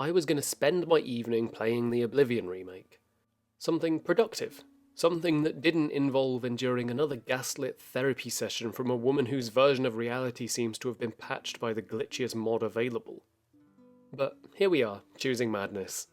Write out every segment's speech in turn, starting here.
I was going to spend my evening playing the Oblivion remake. Something productive. Something that didn't involve enduring another gaslit therapy session from a woman whose version of reality seems to have been patched by the glitchiest mod available. But here we are, choosing madness.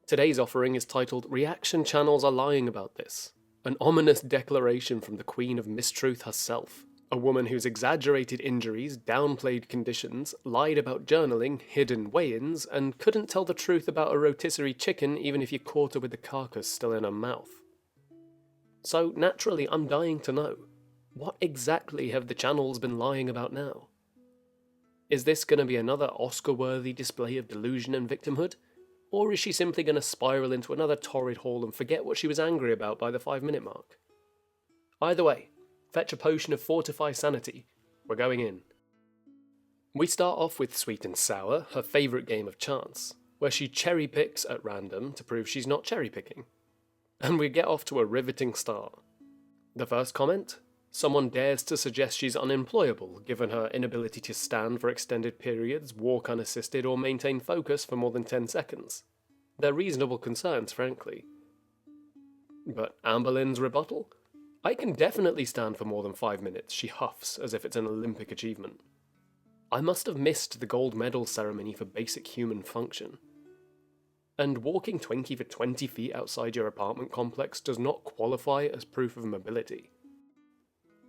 Today's offering is titled Reaction Channels Are Lying About This, an ominous declaration from the Queen of Mistruth herself. A woman whose exaggerated injuries, downplayed conditions, lied about journaling, hidden weigh-ins, and couldn't tell the truth about a rotisserie chicken even if you caught her with the carcass still in her mouth. So, naturally, I'm dying to know, what exactly have the channels been lying about now? Is this going to be another Oscar-worthy display of delusion and victimhood? Or is she simply going to spiral into another torrid hall and forget what she was angry about by the 5-minute mark? Either way, fetch a potion of Fortify Sanity. We're going in. We start off with Sweet and Sour, her favourite game of chance, where she cherry picks at random to prove she's not cherry picking. And we get off to a riveting start. The first comment? Someone dares to suggest she's unemployable, given her inability to stand for extended periods, walk unassisted, or maintain focus for more than 10 seconds. They're reasonable concerns, frankly. But Amberlynn's rebuttal? I can definitely stand for more than 5 minutes, she huffs, as if it's an Olympic achievement. I must have missed the gold medal ceremony for basic human function. And walking Twinkie for 20 feet outside your apartment complex does not qualify as proof of mobility.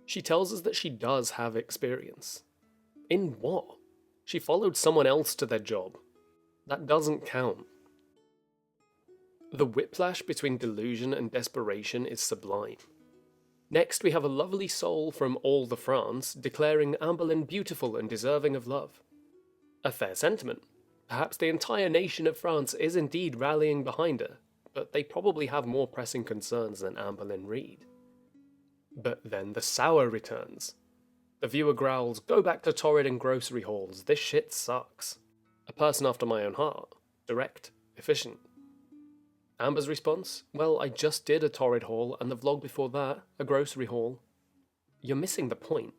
She tells us that she does have experience. In what? She followed someone else to their job. That doesn't count. The whiplash between delusion and desperation is sublime. Next, we have a lovely soul from all the France declaring Amberlynn beautiful and deserving of love. A fair sentiment. Perhaps the entire nation of France is indeed rallying behind her, but they probably have more pressing concerns than Amberlynn Reed. But then the sour returns. The viewer growls, "Go back to torrid and grocery halls, this shit sucks." A person after my own heart. Direct. Efficient. Amber's response? Well, I just did a torrid haul, and the vlog before that, a grocery haul. You're missing the point.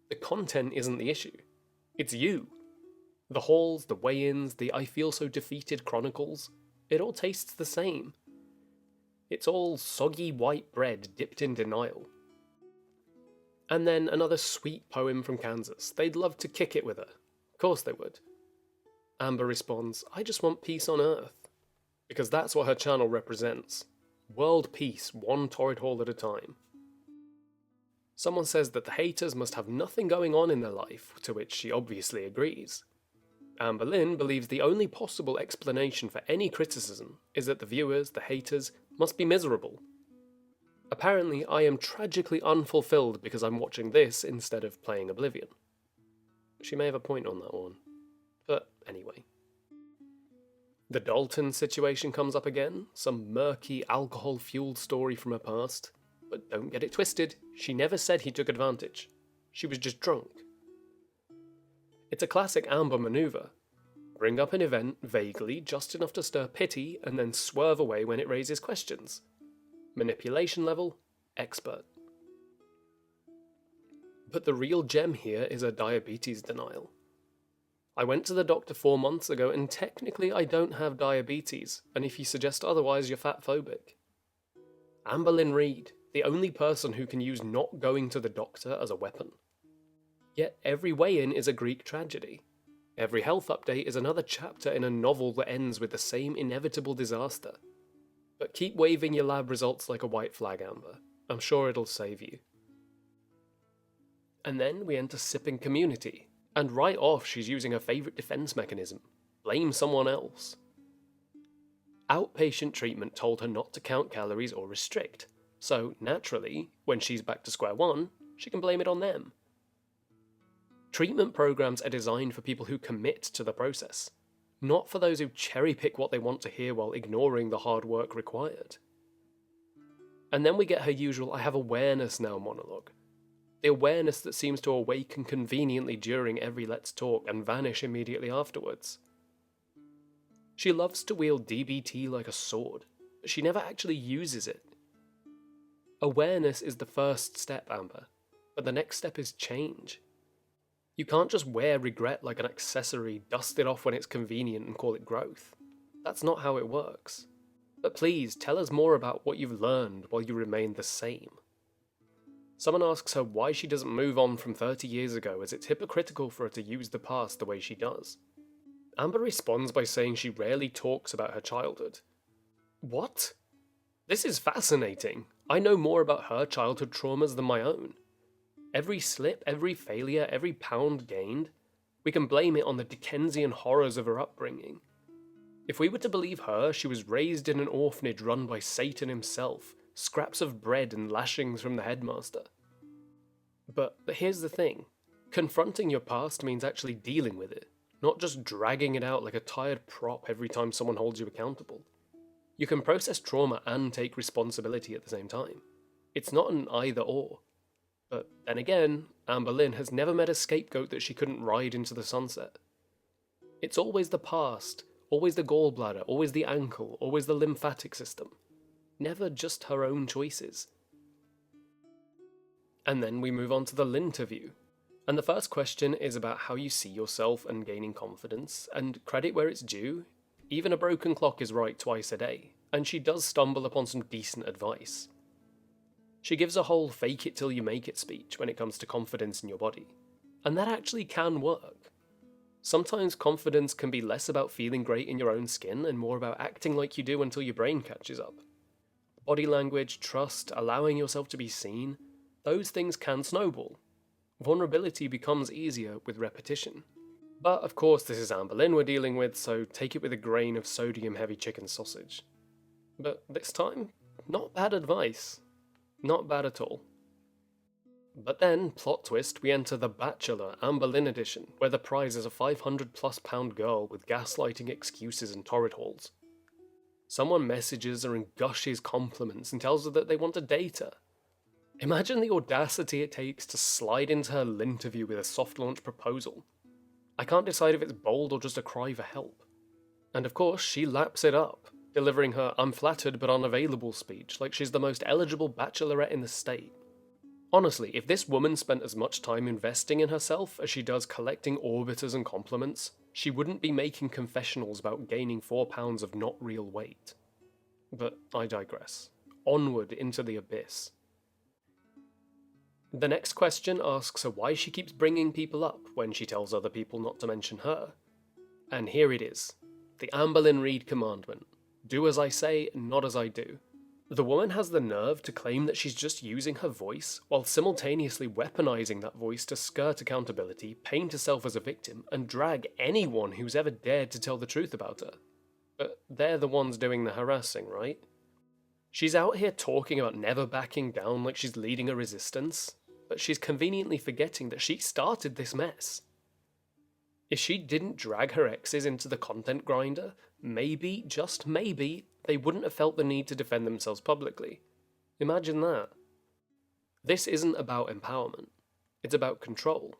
The content isn't the issue. It's you. The hauls, the weigh-ins, the I feel so defeated chronicles, it all tastes the same. It's all soggy white bread dipped in denial. And then another sweet poem from Kansas. They'd love to kick it with her. Of course they would. Amber responds, I just want peace on Earth. Because that's what her channel represents. World peace, one torrid hall at a time. Someone says that the haters must have nothing going on in their life, to which she obviously agrees. Amberlynn believes the only possible explanation for any criticism is that the viewers, the haters, must be miserable. Apparently, I am tragically unfulfilled because I'm watching this instead of playing Oblivion. She may have a point on that one. But anyway. The Dalton situation comes up again, some murky, alcohol-fueled story from her past. But don't get it twisted, she never said he took advantage. She was just drunk. It's a classic Amber maneuver. Bring up an event vaguely, just enough to stir pity, and then swerve away when it raises questions. Manipulation level, expert. But the real gem here is her diabetes denial. I went to the doctor 4 months ago and technically I don't have diabetes, and if you suggest otherwise you're fat-phobic. Amberlynn Reed, the only person who can use not going to the doctor as a weapon. Yet every weigh-in is a Greek tragedy. Every health update is another chapter in a novel that ends with the same inevitable disaster. But keep waving your lab results like a white flag, Amber. I'm sure it'll save you. And then we enter sipping community. And right off, she's using her favourite defence mechanism. Blame someone else. Outpatient treatment told her not to count calories or restrict. So, naturally, when she's back to square one, she can blame it on them. Treatment programs are designed for people who commit to the process, not for those who cherry-pick what they want to hear while ignoring the hard work required. And then we get her usual I have awareness now monologue. The awareness that seems to awaken conveniently during every Let's Talk and vanish immediately afterwards. She loves to wield DBT like a sword, but she never actually uses it. Awareness is the first step, Amber, but the next step is change. You can't just wear regret like an accessory, dust it off when it's convenient and call it growth. That's not how it works. But please, tell us more about what you've learned while you remain the same. Someone asks her why she doesn't move on from 30 years ago, as it's hypocritical for her to use the past the way she does. Amber responds by saying she rarely talks about her childhood. What? This is fascinating. I know more about her childhood traumas than my own. Every slip, every failure, every pound gained, we can blame it on the Dickensian horrors of her upbringing. If we were to believe her, she was raised in an orphanage run by Satan himself, scraps of bread and lashings from the headmaster. But here's the thing. Confronting your past means actually dealing with it, not just dragging it out like a tired prop every time someone holds you accountable. You can process trauma and take responsibility at the same time. It's not an either-or. But then again, Amberlynn has never met a scapegoat that she couldn't ride into the sunset. It's always the past, always the gallbladder, always the ankle, always the lymphatic system. Never just her own choices. And then we move on to the interview. And the first question is about how you see yourself and gaining confidence, and credit where it's due, even a broken clock is right twice a day, and she does stumble upon some decent advice. She gives a whole fake it till you make it speech when it comes to confidence in your body, and that actually can work. Sometimes confidence can be less about feeling great in your own skin and more about acting like you do until your brain catches up. Body language, trust, allowing yourself to be seen, those things can snowball. Vulnerability becomes easier with repetition. But of course this is Amberlynn we're dealing with, so take it with a grain of sodium-heavy chicken sausage. But this time, not bad advice. Not bad at all. But then, plot twist, we enter The Bachelor Amberlynn edition, where the prize is a 500+ pound girl with gaslighting excuses and torrid halls. Someone messages her and gushes compliments and tells her that they want to date her. Imagine the audacity it takes to slide into her interview with a soft launch proposal. I can't decide if it's bold or just a cry for help. And of course, she laps it up, delivering her "I'm flattered but unavailable" speech like she's the most eligible bachelorette in the state. Honestly, if this woman spent as much time investing in herself as she does collecting orbiters and compliments, she wouldn't be making confessionals about gaining 4 pounds of not real weight. But I digress. Onward into the abyss. The next question asks her why she keeps bringing people up when she tells other people not to mention her. And here it is. The Amberlynn Reid commandment. Do as I say, not as I do. The woman has the nerve to claim that she's just using her voice, while simultaneously weaponizing that voice to skirt accountability, paint herself as a victim, and drag anyone who's ever dared to tell the truth about her. But they're the ones doing the harassing, right? She's out here talking about never backing down like she's leading a resistance, but she's conveniently forgetting that she started this mess. If she didn't drag her exes into the content grinder, maybe, just maybe, they wouldn't have felt the need to defend themselves publicly. Imagine that. This isn't about empowerment. It's about control.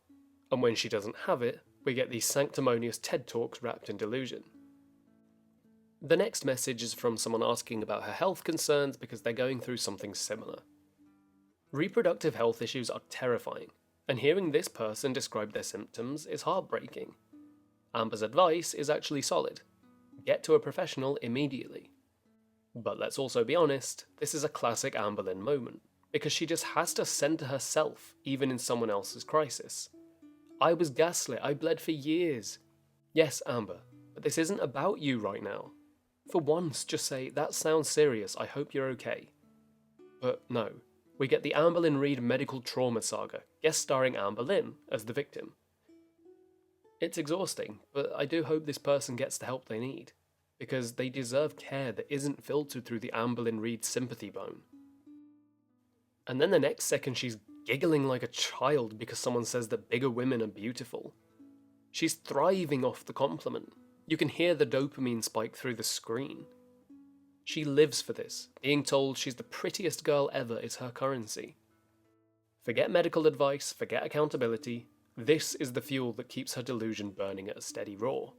And when she doesn't have it, we get these sanctimonious TED Talks wrapped in delusion. The next message is from someone asking about her health concerns because they're going through something similar. Reproductive health issues are terrifying, and hearing this person describe their symptoms is heartbreaking. Amber's advice is actually solid. Get to a professional immediately. But let's also be honest, this is a classic Amberlynn moment, because she just has to center herself, even in someone else's crisis. I was gaslit, I bled for years. Yes, Amber, but this isn't about you right now. For once, just say, that sounds serious, I hope you're okay. But no, we get the Amberlynn Reid medical trauma saga, guest starring Amberlynn as the victim. It's exhausting, but I do hope this person gets the help they need, because they deserve care that isn't filtered through the Amberlynn Reid sympathy bone. And then the next second she's giggling like a child because someone says that bigger women are beautiful. She's thriving off the compliment. You can hear the dopamine spike through the screen. She lives for this, being told she's the prettiest girl ever is her currency. Forget medical advice, forget accountability. This is the fuel that keeps her delusion burning at a steady roar.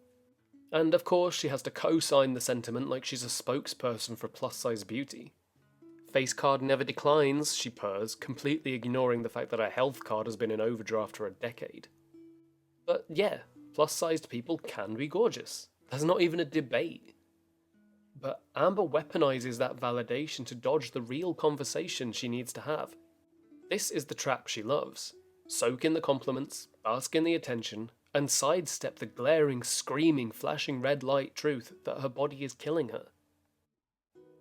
And of course, she has to co-sign the sentiment like she's a spokesperson for plus-size beauty. Face card never declines, she purrs, completely ignoring the fact that her health card has been in overdraft for a decade. But yeah, plus-sized people can be gorgeous. There's not even a debate. But Amber weaponizes that validation to dodge the real conversation she needs to have. This is the trap she loves. Soak in the compliments, bask in the attention, and sidestep the glaring, screaming, flashing red light truth that her body is killing her.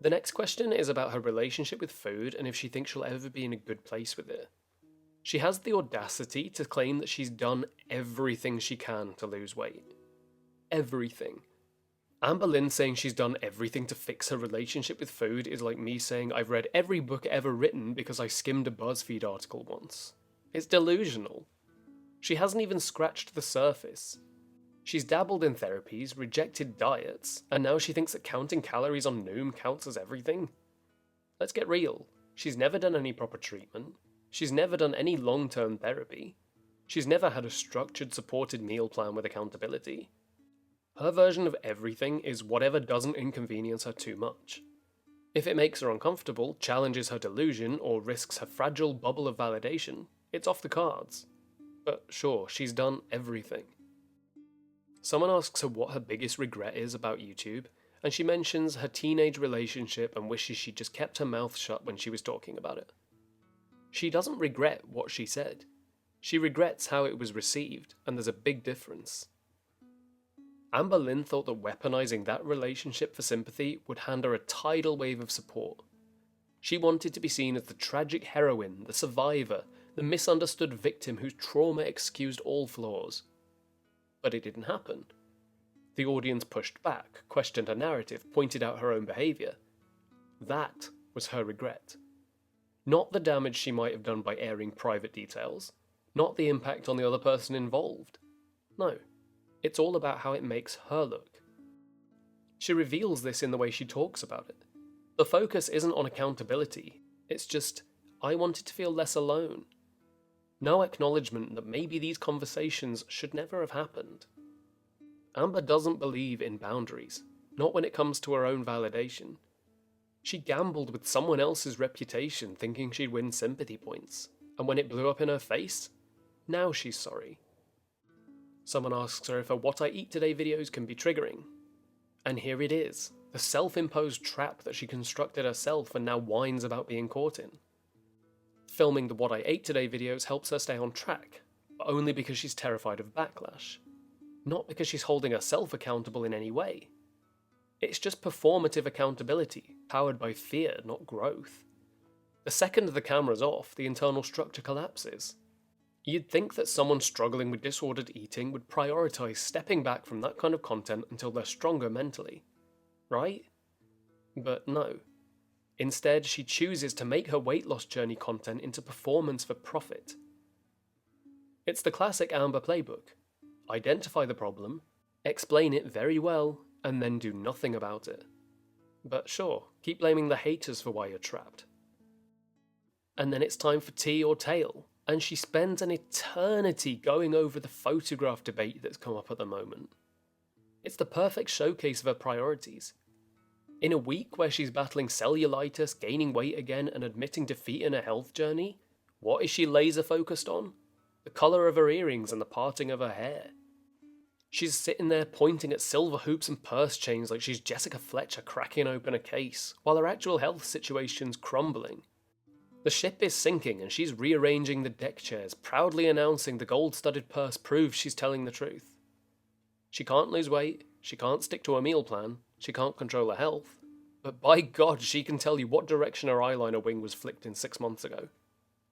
The next question is about her relationship with food and if she thinks she'll ever be in a good place with it. She has the audacity to claim that she's done everything she can to lose weight. Everything. Amberlynn saying she's done everything to fix her relationship with food is like me saying I've read every book ever written because I skimmed a BuzzFeed article once. It's delusional. She hasn't even scratched the surface. She's dabbled in therapies, rejected diets, and now she thinks that counting calories on Noom counts as everything? Let's get real. She's never done any proper treatment. She's never done any long-term therapy. She's never had a structured, supported meal plan with accountability. Her version of everything is whatever doesn't inconvenience her too much. If it makes her uncomfortable, challenges her delusion, or risks her fragile bubble of validation, it's off the cards. But sure, she's done everything. Someone asks her what her biggest regret is about YouTube, and she mentions her teenage relationship and wishes she'd just kept her mouth shut when she was talking about it. She doesn't regret what she said. She regrets how it was received, and there's a big difference. Amberlynn thought that weaponizing that relationship for sympathy would hand her a tidal wave of support. She wanted to be seen as the tragic heroine, the survivor, the misunderstood victim whose trauma excused all flaws. But it didn't happen. The audience pushed back, questioned her narrative, pointed out her own behaviour. That was her regret. Not the damage she might have done by airing private details, not the impact on the other person involved. No, it's all about how it makes her look. She reveals this in the way she talks about it. The focus isn't on accountability, it's just, I wanted to feel less alone. No acknowledgement that maybe these conversations should never have happened. Amber doesn't believe in boundaries, not when it comes to her own validation. She gambled with someone else's reputation thinking she'd win sympathy points, and when it blew up in her face, now she's sorry. Someone asks her if her What I Eat Today videos can be triggering. And here it is, the self-imposed trap that she constructed herself and now whines about being caught in. Filming the What I Ate Today videos helps her stay on track, but only because she's terrified of backlash. Not because she's holding herself accountable in any way. It's just performative accountability, powered by fear, not growth. The second the camera's off, the internal structure collapses. You'd think that someone struggling with disordered eating would prioritise stepping back from that kind of content until they're stronger mentally. Right? But no. Instead, she chooses to make her weight loss journey content into performance for profit. It's the classic Amber playbook. Identify the problem, explain it very well, and then do nothing about it. But sure, keep blaming the haters for why you're trapped. And then it's time for tea or tail, and she spends an eternity going over the photograph debate that's come up at the moment. It's the perfect showcase of her priorities. In a week where she's battling cellulitis, gaining weight again, and admitting defeat in her health journey, what is she laser focused on? The colour of her earrings and the parting of her hair. She's sitting there pointing at silver hoops and purse chains like she's Jessica Fletcher cracking open a case, while her actual health situation's crumbling. The ship is sinking and she's rearranging the deck chairs, proudly announcing the gold-studded purse proves she's telling the truth. She can't lose weight, she can't stick to a meal plan, she can't control her health, but by God, she can tell you what direction her eyeliner wing was flicked in 6 months ago.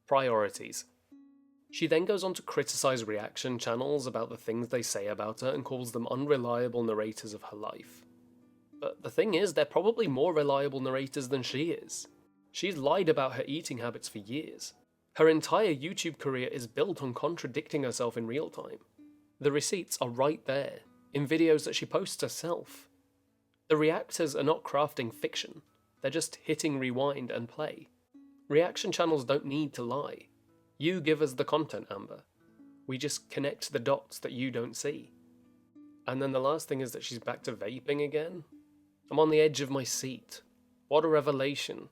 Priorities. She then goes on to criticise reaction channels about the things they say about her and calls them unreliable narrators of her life. But the thing is, they're probably more reliable narrators than she is. She's lied about her eating habits for years. Her entire YouTube career is built on contradicting herself in real time. The receipts are right there, in videos that she posts herself. The reactors are not crafting fiction, they're just hitting rewind and play. Reaction channels don't need to lie. You give us the content, Amber. We just connect the dots that you don't see. And then the last thing is that she's back to vaping again. I'm on the edge of my seat. What a revelation.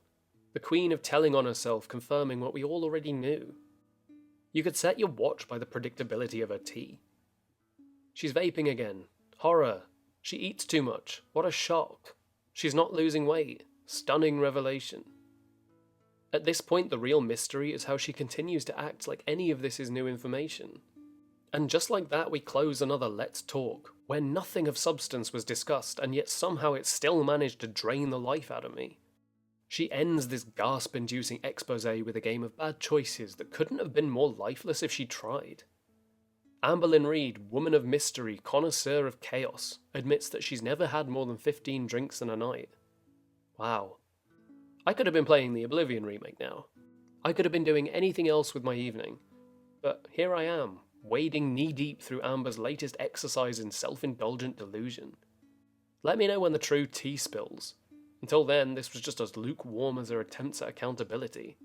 The queen of telling on herself, confirming what we all already knew. You could set your watch by the predictability of her tea. She's vaping again. Horror. She eats too much. What a shock. She's not losing weight. Stunning revelation. At this point, the real mystery is how she continues to act like any of this is new information. And just like that, we close another Let's Talk, where nothing of substance was discussed, and yet somehow it still managed to drain the life out of me. She ends this gasp-inducing exposé with a game of bad choices that couldn't have been more lifeless if she tried. Amberlynn Reed, woman of mystery, connoisseur of chaos, admits that she's never had more than 15 drinks in a night. Wow. I could have been playing the Oblivion remake now. I could have been doing anything else with my evening. But here I am, wading knee-deep through Amber's latest exercise in self-indulgent delusion. Let me know when the true tea spills. Until then, this was just as lukewarm as her attempts at accountability.